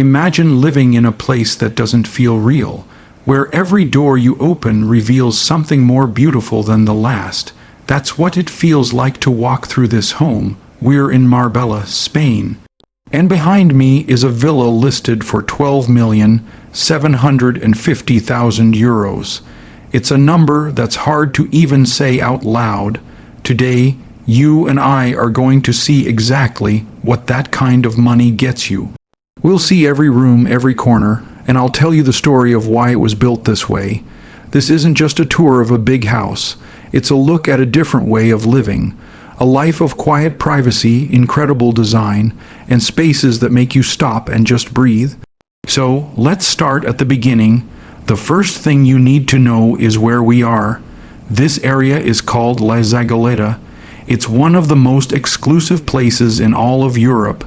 Imagine living in a place that doesn't feel real, where every door you open reveals something more beautiful than the last. That's what it feels like to walk through this home. We're in Marbella, Spain. And behind me is a villa listed for €12,750,000. It's a number that's hard to even say out loud. Today, you and I are going to see exactly what that kind of money gets you. We'll see every room, every corner, and I'll tell you the story of why it was built this way. This isn't just a tour of a big house. It's a look at a different way of living. A life of quiet privacy, incredible design, and spaces that make you stop and just breathe. So, let's start at the beginning. The first thing you need to know is where we are. This area is called La Zagaleta. It's one of the most exclusive places in all of Europe.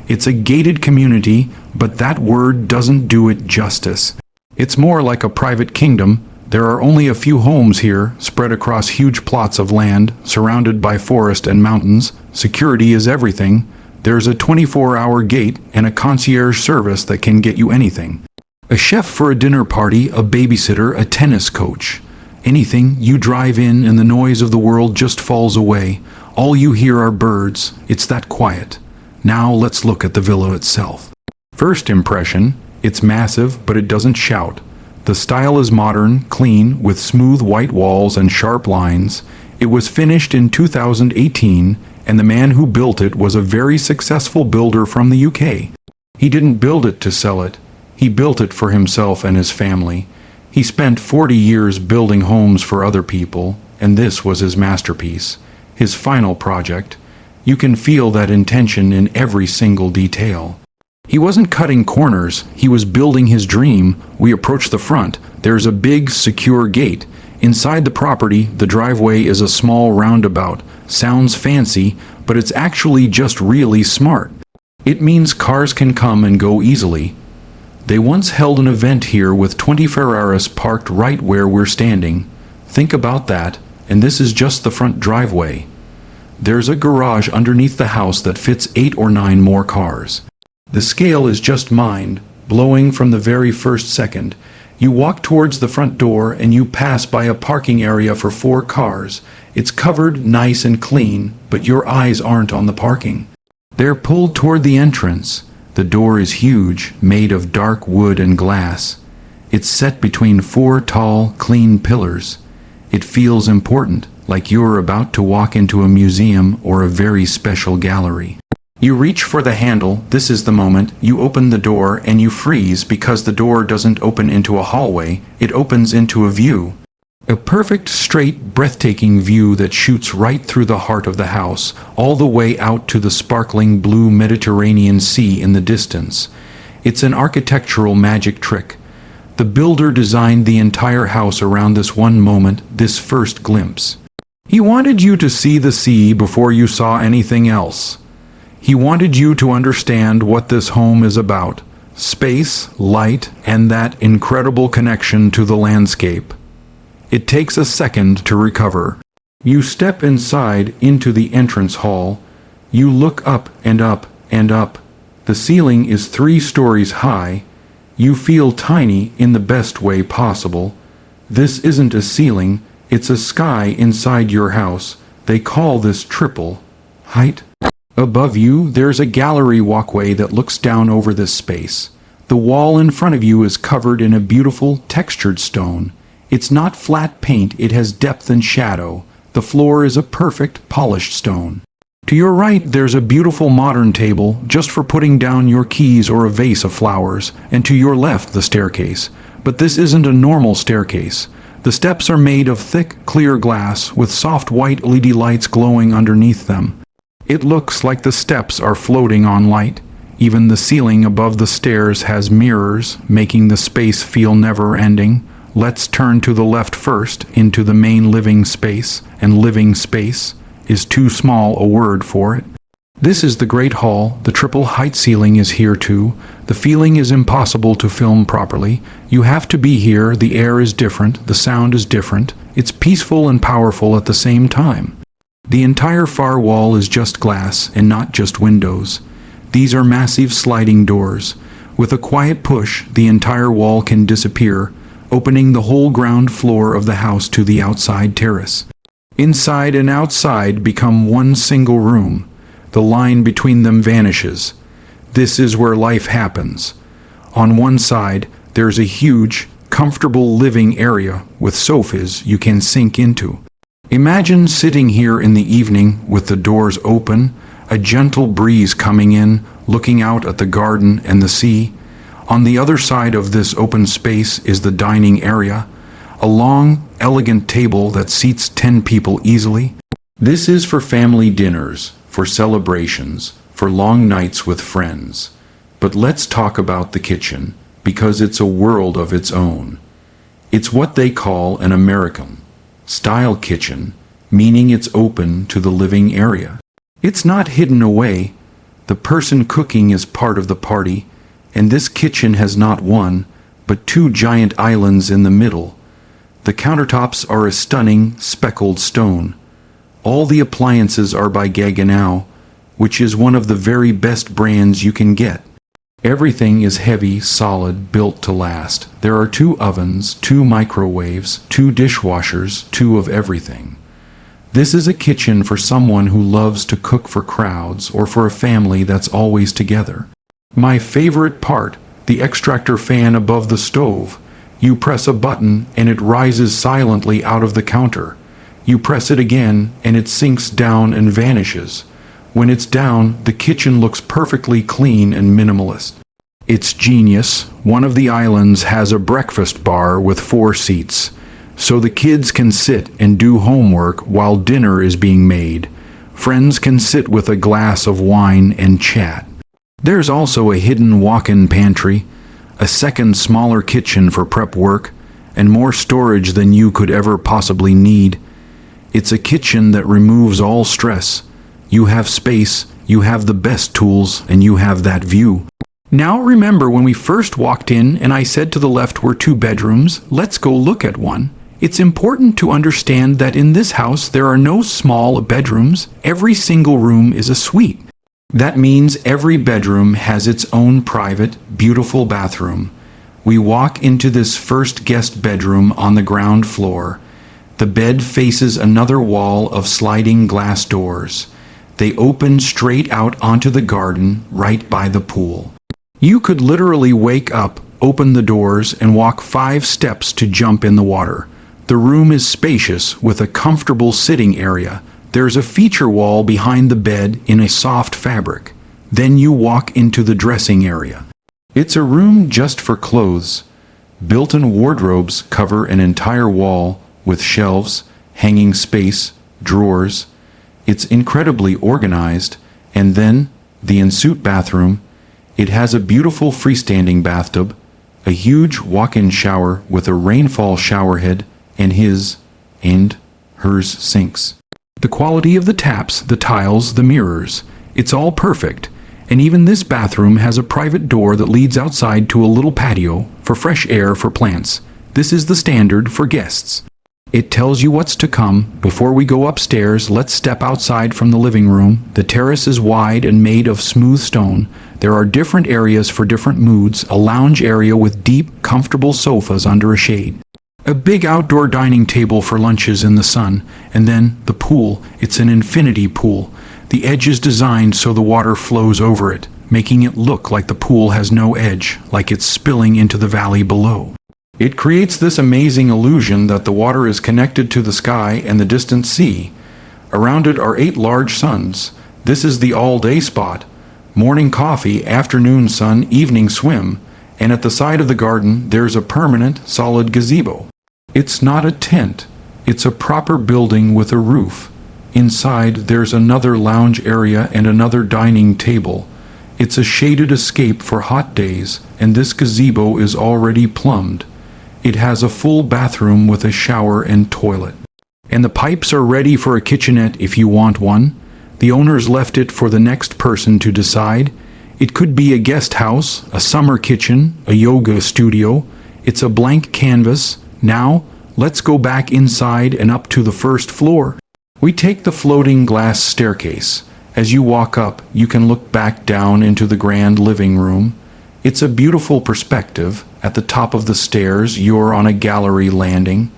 It's a gated community, but that word doesn't do it justice. It's more like a private kingdom. There are only a few homes here, spread across huge plots of land, surrounded by forest and mountains. Security is everything. There's a 24-hour gate and a concierge service that can get you anything. A chef for a dinner party, a babysitter, a tennis coach. Anything. You drive in and the noise of the world just falls away. All you hear are birds. It's that quiet. Now let's look at the villa itself. First impression, it's massive, but it doesn't shout. The style is modern, clean, with smooth white walls and sharp lines. It was finished in 2018, and the man who built it was a very successful builder from the UK. He didn't build it to sell it. He built it for himself and his family. He spent 40 years building homes for other people, and this was his masterpiece, his final project. You can feel that intention in every single detail. He wasn't cutting corners, he was building his dream. We approach the front. There's a big, secure gate. Inside the property, the driveway is a small roundabout. Sounds fancy, but it's actually just really smart. It means cars can come and go easily. They once held an event here with 20 Ferraris parked right where we're standing. Think about that, and this is just the front driveway. There's a garage underneath the house that fits 8 or 9 more cars. The scale is just mind-blowing from the very first second. You walk towards the front door and you pass by a parking area for 4 cars. It's covered, nice and clean, but your eyes aren't on the parking. They're pulled toward the entrance. The door is huge, made of dark wood and glass. It's set between 4 tall, clean pillars. It feels important, like you're about to walk into a museum or a very special gallery. You reach for the handle. This is the moment. You open the door and you freeze because the door doesn't open into a hallway. It opens into a view. A perfect, straight, breathtaking view that shoots right through the heart of the house, all the way out to the sparkling blue Mediterranean Sea in the distance. It's an architectural magic trick. The builder designed the entire house around this one moment, this first glimpse. He wanted you to see the sea before you saw anything else. He wanted you to understand what this home is about: space, light, and that incredible connection to the landscape. It takes a second to recover. You step inside into the entrance hall. You look up and up and up. The ceiling is 3 stories high. You feel tiny in the best way possible. This isn't a ceiling, it's a sky inside your house. They call this triple height. Above you, there's a gallery walkway that looks down over this space. The wall in front of you is covered in a beautiful, textured stone. It's not flat paint, it has depth and shadow. The floor is a perfect, polished stone. To your right, there's a beautiful modern table, just for putting down your keys or a vase of flowers, and to your left, the staircase. But this isn't a normal staircase. The steps are made of thick, clear glass, with soft white LED lights glowing underneath them. It looks like the steps are floating on light. Even the ceiling above the stairs has mirrors, making the space feel never-ending. Let's turn to the left first, into the main living space, and living space is too small a word for it. This is the Great Hall. The triple height ceiling is here too. The feeling is impossible to film properly. You have to be here. The air is different, the sound is different. It's peaceful and powerful at the same time. The entire far wall is just glass and not just windows. These are massive sliding doors. With a quiet push, the entire wall can disappear, opening the whole ground floor of the house to the outside terrace. Inside and outside become one single room. The line between them vanishes. This is where life happens. On one side, there's a huge, comfortable living area with sofas you can sink into. Imagine sitting here in the evening with the doors open, a gentle breeze coming in, looking out at the garden and the sea. On the other side of this open space is the dining area, a long, elegant table that seats 10 people easily. This is for family dinners, for celebrations, for long nights with friends. But let's talk about the kitchen, because it's a world of its own. It's what they call an American style kitchen, meaning it's open to the living area. It's not hidden away. The person cooking is part of the party, and this kitchen has not one, but two giant islands in the middle. The countertops are a stunning, speckled stone. All the appliances are by Gaggenau, which is one of the very best brands you can get. Everything is heavy, solid, built to last. There are 2 ovens, 2 microwaves, 2 dishwashers, 2 of everything. This is a kitchen for someone who loves to cook for crowds or for a family that's always together. My favorite part, the extractor fan above the stove. You press a button and it rises silently out of the counter. You press it again and it sinks down and vanishes. When it's down, the kitchen looks perfectly clean and minimalist. It's genius. One of the islands has a breakfast bar with 4 seats, so the kids can sit and do homework while dinner is being made. Friends can sit with a glass of wine and chat. There's also a hidden walk-in pantry, a second smaller kitchen for prep work, and more storage than you could ever possibly need. It's a kitchen that removes all stress. You have space, you have the best tools, and you have that view. Now remember when we first walked in and I said to the left were 2 bedrooms, let's go look at one. It's important to understand that in this house there are no small bedrooms. Every single room is a suite. That means every bedroom has its own private, beautiful bathroom. We walk into this first guest bedroom on the ground floor. The bed faces another wall of sliding glass doors. They open straight out onto the garden right by the pool. You could literally wake up, open the doors, and walk 5 steps to jump in the water. The room is spacious with a comfortable sitting area. There's a feature wall behind the bed in a soft fabric. Then you walk into the dressing area. It's a room just for clothes. Built-in wardrobes cover an entire wall with shelves, hanging space, drawers. It's incredibly organized. And then, the ensuite bathroom. It has a beautiful freestanding bathtub, a huge walk-in shower with a rainfall showerhead, and his and hers sinks. The quality of the taps, the tiles, the mirrors, it's all perfect. And even this bathroom has a private door that leads outside to a little patio for fresh air for plants. This is the standard for guests. It tells you what's to come. Before we go upstairs, let's step outside from the living room. The terrace is wide and made of smooth stone. There are different areas for different moods, a lounge area with deep, comfortable sofas under a shade. A big outdoor dining table for lunches in the sun, and then the pool. It's an infinity pool. The edge is designed so the water flows over it, making it look like the pool has no edge, like it's spilling into the valley below. It creates this amazing illusion that the water is connected to the sky and the distant sea. Around it are 8 large suns. This is the all-day spot. Morning coffee, afternoon sun, evening swim. And at the side of the garden, there's a permanent, solid gazebo. It's not a tent. It's a proper building with a roof. Inside, there's another lounge area and another dining table. It's a shaded escape for hot days, and this gazebo is already plumbed. It has a full bathroom with a shower and toilet. And the pipes are ready for a kitchenette if you want one. The owners left it for the next person to decide. It could be a guest house, a summer kitchen, a yoga studio. It's a blank canvas. Now, let's go back inside and up to the first floor. We take the floating glass staircase. As you walk up, you can look back down into the grand living room. It's a beautiful perspective. At the top of the stairs, you're on a gallery landing.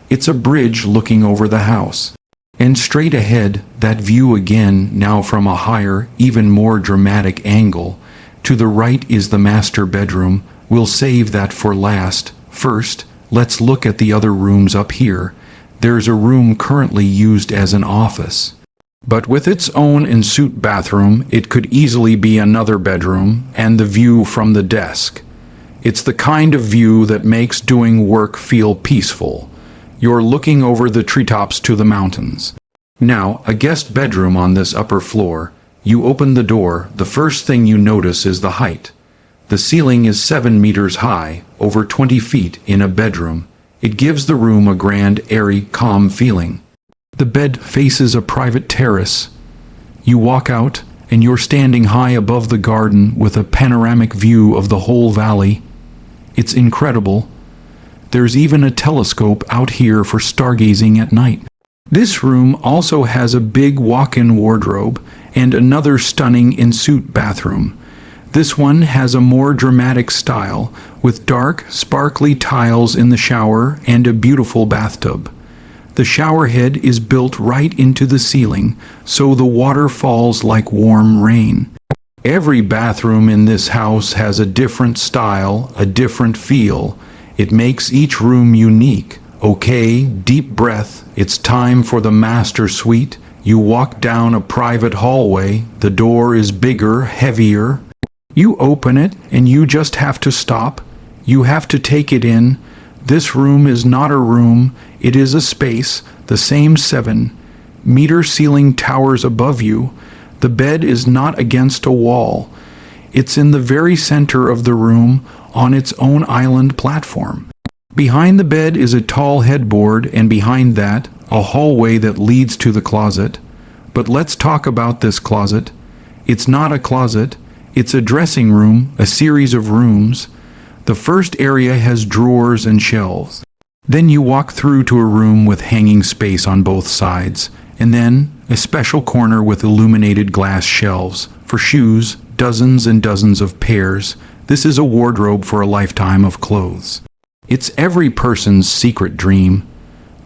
It's a bridge looking over the house. And straight ahead, that view again, now from a higher, even more dramatic angle. To the right is the master bedroom. We'll save that for last. First, let's look at the other rooms up here. There's a room currently used as an office. But with its own ensuite bathroom, it could easily be another bedroom, and the view from the desk. It's the kind of view that makes doing work feel peaceful. You're looking over the treetops to the mountains. Now, a guest bedroom on this upper floor. You open the door, the first thing you notice is the height. The ceiling is 7 meters high, over 20 feet in a bedroom. It gives the room a grand, airy, calm feeling. The bed faces a private terrace. You walk out, and you're standing high above the garden with a panoramic view of the whole valley. It's incredible. There's even a telescope out here for stargazing at night. This room also has a big walk-in wardrobe and another stunning ensuite bathroom. This one has a more dramatic style, with dark, sparkly tiles in the shower and a beautiful bathtub. The shower head is built right into the ceiling, so the water falls like warm rain. Every bathroom in this house has a different style, a different feel. It makes each room unique. Okay, deep breath. It's time for the master suite. You walk down a private hallway. The door is bigger, heavier. You open it, and you just have to stop. You have to take it in. This room is not a room. It is a space, the same 7-meter ceiling towers above you. The bed is not against a wall. It's in the very center of the room, on its own island platform. Behind the bed is a tall headboard, and behind that, a hallway that leads to the closet. But let's talk about this closet. It's not a closet. It's a dressing room, a series of rooms. The first area has drawers and shelves. Then you walk through to a room with hanging space on both sides, and then a special corner with illuminated glass shelves for shoes, dozens and dozens of pairs. This is a wardrobe for a lifetime of clothes. It's every person's secret dream.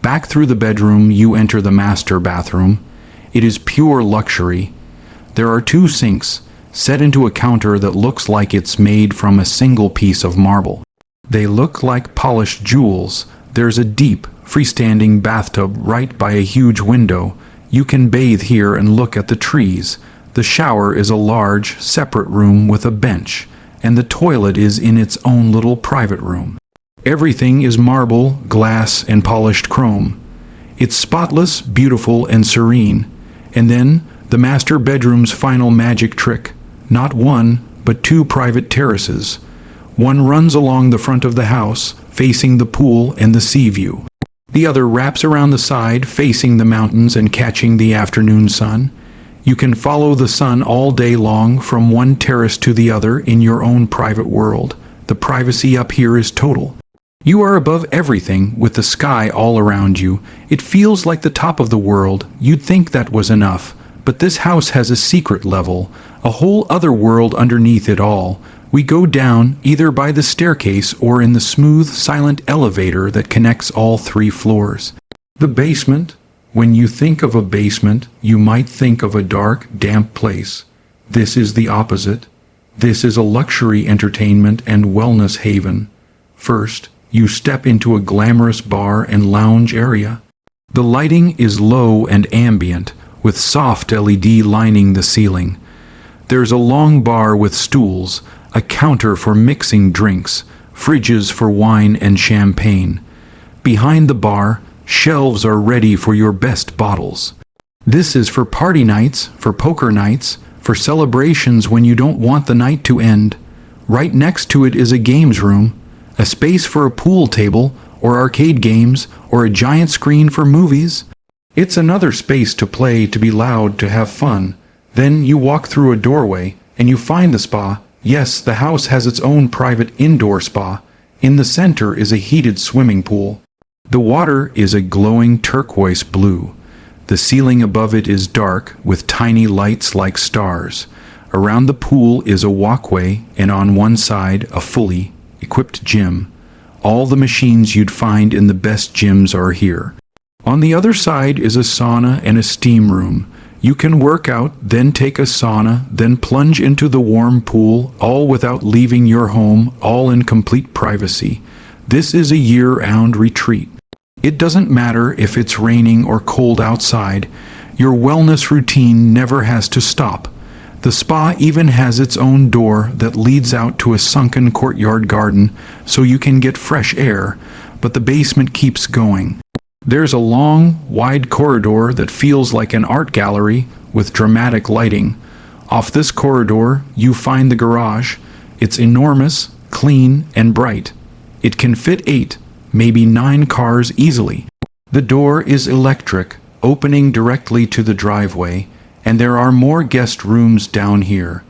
Back through the bedroom, you enter the master bathroom. It is pure luxury. There are 2 sinks, set into a counter that looks like it's made from a single piece of marble. They look like polished jewels. There's a deep, freestanding bathtub right by a huge window. You can bathe here and look at the trees. The shower is a large, separate room with a bench, and the toilet is in its own little private room. Everything is marble, glass, and polished chrome. It's spotless, beautiful, and serene. And then, the master bedroom's final magic trick. Not 1, but 2 private terraces. One runs along the front of the house, facing the pool and the sea view. The other wraps around the side, facing the mountains and catching the afternoon sun. You can follow the sun all day long from one terrace to the other in your own private world. The privacy up here is total. You are above everything, with the sky all around you. It feels like the top of the world. You'd think that was enough. But this house has a secret level, a whole other world underneath it all. We go down either by the staircase or in the smooth, silent elevator that connects all 3 floors. The basement. When you think of a basement, you might think of a dark, damp place. This is the opposite. This is a luxury entertainment and wellness haven. First, you step into a glamorous bar and lounge area. The lighting is low and ambient, with soft LED lining the ceiling. There's a long bar with stools, a counter for mixing drinks, fridges for wine and champagne. Behind the bar, shelves are ready for your best bottles. This is for party nights, for poker nights, for celebrations when you don't want the night to end. Right next to it is a games room, a space for a pool table, or arcade games, or a giant screen for movies. It's another space to play, to be loud, to have fun. Then you walk through a doorway, and you find the spa. Yes, the house has its own private indoor spa. In the center is a heated swimming pool. The water is a glowing turquoise blue. The ceiling above it is dark, with tiny lights like stars. Around the pool is a walkway, and on one side a fully equipped gym. All the machines you'd find in the best gyms are here. On the other side is a sauna and a steam room. You can work out, then take a sauna, then plunge into the warm pool, all without leaving your home, all in complete privacy. This is a year-round retreat. It doesn't matter if it's raining or cold outside. Your wellness routine never has to stop. The spa even has its own door that leads out to a sunken courtyard garden so you can get fresh air, but the basement keeps going. There's a long, wide corridor that feels like an art gallery with dramatic lighting. Off this corridor, you find the garage. It's enormous, clean, and bright. It can fit 8, maybe 9 cars easily. The door is electric, opening directly to the driveway, and there are more guest rooms down here.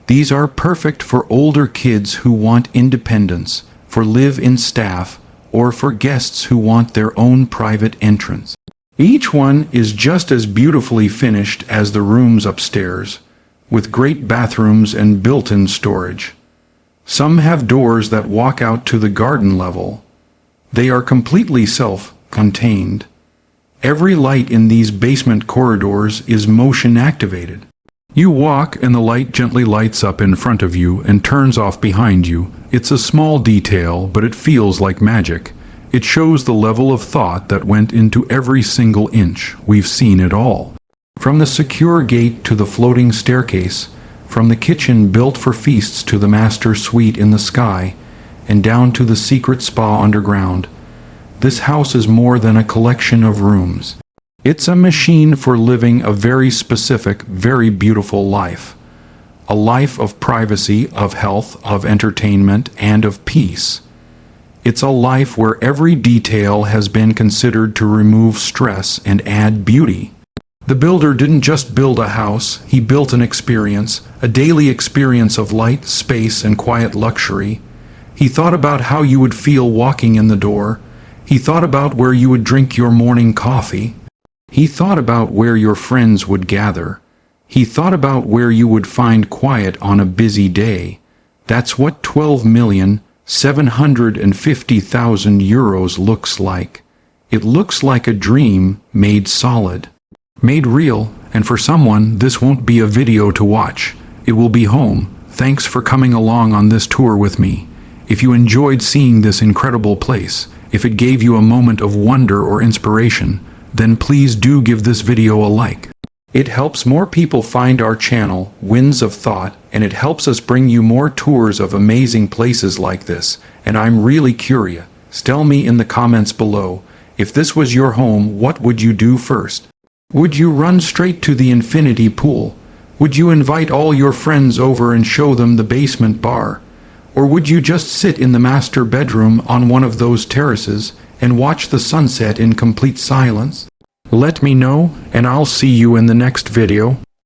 These are perfect for older kids who want independence, for live-in staff, or for guests who want their own private entrance. Each one is just as beautifully finished as the rooms upstairs, with great bathrooms and built-in storage. Some have doors that walk out to the garden level. They are completely self-contained. Every light in these basement corridors is motion-activated. You walk and the light gently lights up in front of you and turns off behind you. It's a small detail, but it feels like magic. It shows the level of thought that went into every single inch. We've seen it all. From the secure gate to the floating staircase, from the kitchen built for feasts to the master suite in the sky, and down to the secret spa underground. This house is more than a collection of rooms. It's a machine for living a very specific, very beautiful life. A life of privacy, of health, of entertainment, and of peace. It's a life where every detail has been considered to remove stress and add beauty. The builder didn't just build a house, he built an experience, a daily experience of light, space, and quiet luxury. He thought about how you would feel walking in the door. He thought about where you would drink your morning coffee. He thought about where your friends would gather. He thought about where you would find quiet on a busy day. That's what 12,750,000 euros looks like. It looks like a dream made solid, made real, and for someone this won't be a video to watch. It will be home. Thanks for coming along on this tour with me. If you enjoyed seeing this incredible place, if it gave you a moment of wonder or inspiration, then please do give this video a like. It helps more people find our channel, Winds of Thought, and it helps us bring you more tours of amazing places like this. And I'm really curious. Tell me in the comments below, if this was your home, what would you do first? Would you run straight to the infinity pool? Would you invite all your friends over and show them the basement bar? Or would you just sit in the master bedroom on one of those terraces and watch the sunset in complete silence? Let me know, and I'll see you in the next video.